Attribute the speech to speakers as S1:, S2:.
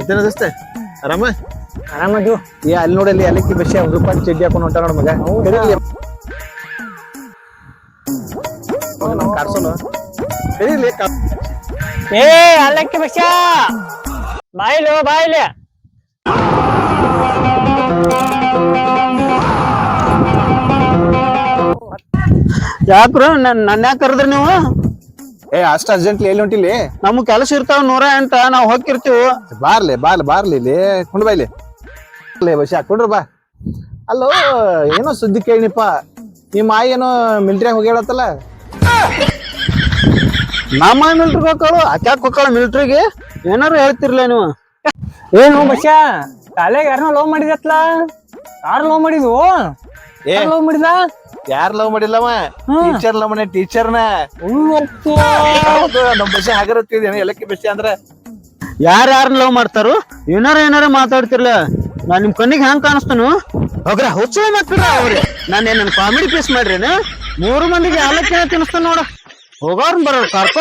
S1: ಮತ್ತೇನ ದೋಸ್ತ ಆರಾಮ
S2: ಆರಾಮದು
S1: ಏ ಅಲ್ಲಿ ನೋಡಲ್ಲಿ ಅಲಕ್ಕಿ ಬಸ್ಸಿ ರೂಪಾಯಿ ಚಡ್ಡಿ ಹಾಕೊಂಡು ಹೊಂಟ ನೋಡ ಮಗ ಕಾರ್ಸೋನು
S2: ಏ ಅಲ್ಲಕ್ಕೆ ಬಸ್ಸ ಬಾಯ್ಲು ಬಾಯ್ಲೆ ಯಾಕ್ರ ನನ್ನ ಯಾಕೆ ಕರೆದ್ರಿ ನೀವು
S1: ಏ ಅಷ್ಟ ಅರ್ಜೆಂಟ್ಲಿ ಎಲ್ಲಿ ಹೊಂಟಿಲಿ
S2: ನಮ್ಗ್ ಕೆಲಸ ಇರ್ತಾವ 108 ನಾವ್ ಹೋಗಿರ್ತೀವಿ
S1: ಬಾರ್ಲಿ ಇಲ್ಲಿ ಕುಂಡ್ ಬಾಯ್ಲಿ ಬಸ್ಸಿ ಹಾಕೊಂಡ್ರು ಬಾ ಅಲ್ಲೋ ಏನೋ ಸುದ್ದಿ ಕೇಳಿನಿಪ್ಪ ನಿಮ್ಮ ಆಯಿ ಏನೋ ಮಿಲ್ಟ್ರಿಯಾಗ ಹೋಗ್ಯಾಳತ್ತಲ್ಲ
S2: ನಮ್ಮ ಮಿಲ್ಟ್ರಿಗೆ ಹೋಗ್ಕಳು ಅಕ್ಯಾಕ್ ಹೋಗ್ಕಳ ಮಿಲ್ಟ್ರಿಗೆ ಏನಾರು ಹೇಳ್ತಿರ್ಲ ನೀವು ಏನು ಬಸ್ಸ ಕಾಲೇಜ್ ಯಾರನ್ನ ಲವ್ ಮಾಡಿದತ್ಲ ಯಾರು ಲವ್ ಮಾಡಿದ್ವು ಲವ್ ಮಾಡಿದ
S1: ಯಾರ್ ಲವ್ ಮಾಡಿಲ್ಲವ ಟೀಚರ್ ಲವ್ ಮಾಡಿ ಟೀಚರ್ನ ನಮ್ ಬಸ್ಸಿ ಹಾಗಿರತ್ತಿದ್ದೇನೆ ಎಲ್ಲಕ್ಕೆ ಬಸ್ಸಿ ಅಂದ್ರ
S2: ಯಾರು ಲವ್ ಮಾಡ್ತಾರು ಏನಾರ ಮಾತಾಡ್ತಿರ್ಲ ನಾನ್ ನಿಮ್ ಕಣ್ಣಿಗೆ ಹ್ಯಾಂಗ್ ಕಾಣಿಸ್ತಾನು ಹೋಗ್ರ ಹುಚ್ಚ ಮಕ್ಕಳ ಅವ್ರಿ ನಾನೇನ್ ಕಾಮಿಡಿ ಪೀಸ್ ಮಾಡ್ರೇನ 3 ಮಂದಿಗೆ ಹಾಲಕ್ಕೆ ತಿನ್ನಿಸ್ತಾನ ನೋಡ ಹೋಗೋರ್ನ ಬರೋರು ಕಾರ್ಪ